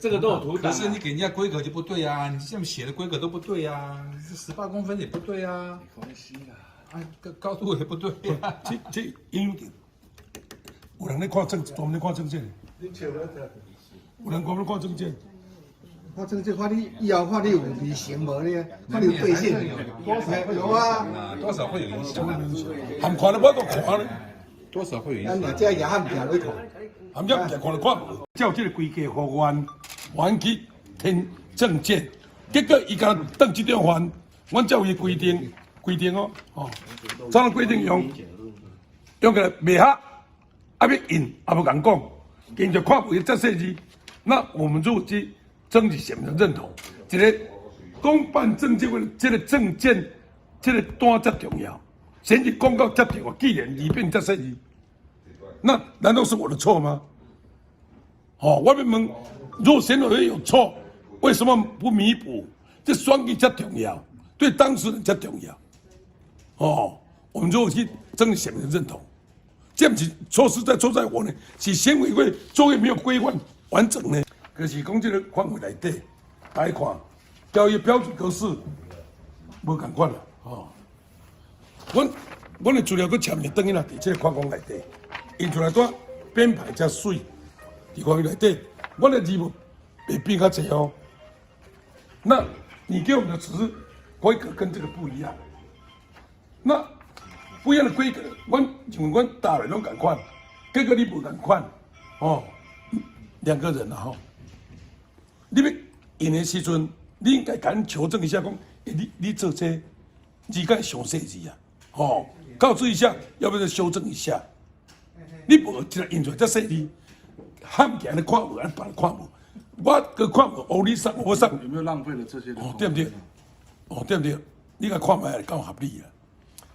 这个都有图档、可是你给人家规格就不对啊，你这样写的规格都不对啊，这18公分也不对啊，没关系啦，啊，高度也不对啊。这因为有人在看证，专门在看证件，有人专门看证件。我这看你以后看你有履行无呢？看你有兑现有啊，多少会有影响，含看了我都看了，多少会有影响。咱若这也含行你看，含只看了看无。照这个规格互原去填证件，结果伊甲登这张还，阮照伊规定怎样规定用个袂合，啊要印，啊不敢讲，印就看不这设计，那我们就去争取什么认同？一个公办证件的这个证件，这个单才重要，选举公告才重要，既然里面这设计，那难道是我的错吗？我们问，如果选委会有错，为什么不弥补？这选举才重要，对当事人才重要。我们就去争取选民的认同。这样子错是在错在我呢，是选委会作业没有规范完整呢。可是讲这个范围内底，来看交易标准格式无共款啦。阮的资料佮签名等于啦，伫这个框框内底，印出来多编排才水。伫框内底，我的字幕会变较济哦。那你给我们的只是规格跟这个不一样，那不一样的规格，因为阮打的拢共款，结果你不共款，两个人啦你要印的时阵，你应该甲求证一下，讲，你做这字该详细字啊，告知一下，要不要修正一下？你无一个印出来这细字。汉起来看无，安别人看无，我个看无，黑你送我送，有没有浪费了这些的？对不对？对不对？你个看卖够合理啊！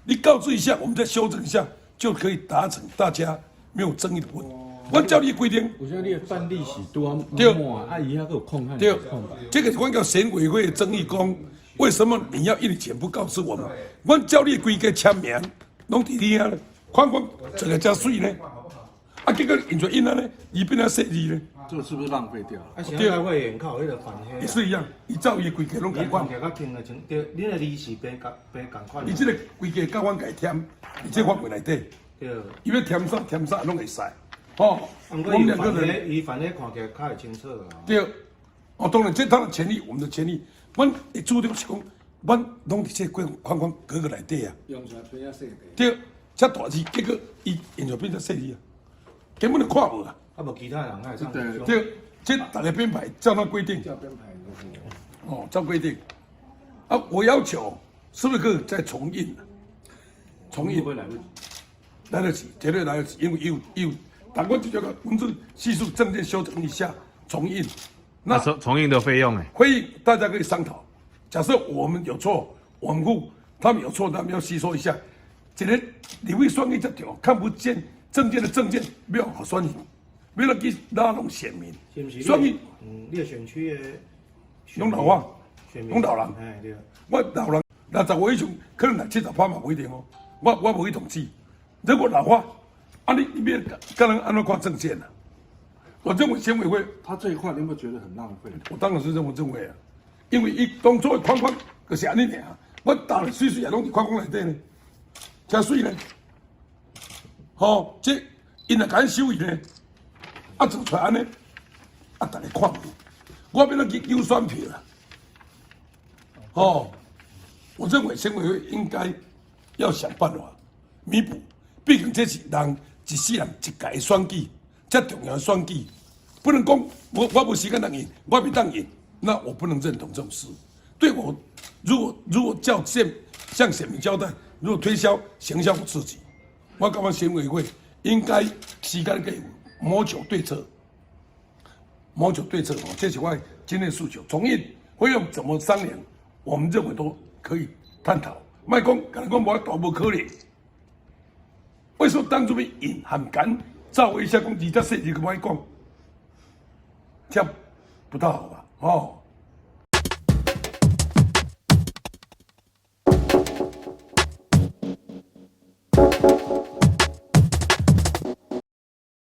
你告知一下，我们再修正一下，就可以达成大家没有争议的部分。我照你规定，我觉得你的范例是多对满，阿姨那个有空看。对，这个我叫选委会的争议讲，为什么你要一年前不告知我们？我照你规个签名，拢伫你啊，看这个加水呢？结果印出印了呢，里边的设计呢，这个是不是浪费掉？啊，现在会员靠迄个反黑，也是一样，伊照伊规格拢共款。你较轻的情，对，你的利息别共款。你这个规格甲阮家添，你这范围内底，对。伊要添啥拢会使，我们两个人，伊反正看起来较会清楚啊。对，当然这他的权利，我们的权利，阮会主张是讲，阮拢伫这框格内底啊。用出来变啊细个。对，遮大字，结果伊印出变成细字啊。根本就看无啊！啊，无其他人爱上。对，这大家编排照那规定。照编排就是。照规定。啊，我要求是不是可以再重印？重印会来不及？来得及，绝对来得及，因为有，但我就叫个文字系数证件修正一下，重印。那重印的费用呢？会议大家可以商讨。假设我们有错，稳固他们有错，他们要吸收一下。这个你会选举这条看不见。证件的证件不要好选民，不要去拉拢选民。选民，你的选区的拢老啊，拢老人。哎对。我老人60岁以上，可能70%嘛不一定哦。我无去统计，如果老化，你别跟人安怎看证件呢？我认为选委会，他这一块你有没有觉得很浪费？我当然是认为啊，因为伊当初的框就是安尼尔，我打了水也拢伫框框内底呢，加水呢。这因若甲咱收伊呢，做出来安尼，大家看无，我要咱去邮选票啦。我认为选委会应该要想办法弥补，毕竟这是人一世人一届的选举，这重要的选举，不能讲我无时间当赢，我袂当赢，那我不能认同这种事。对我，如果向选民交代，如果推销行销我自己。我感觉选委会应该时间给谋求对策，这是我今天的诉求。重印会用怎么商量，我们认为都可以探讨。卖讲，跟人讲无大无可能。为什么当初要印很赶，照一下讲2.4字个卖讲，这样不大好吧？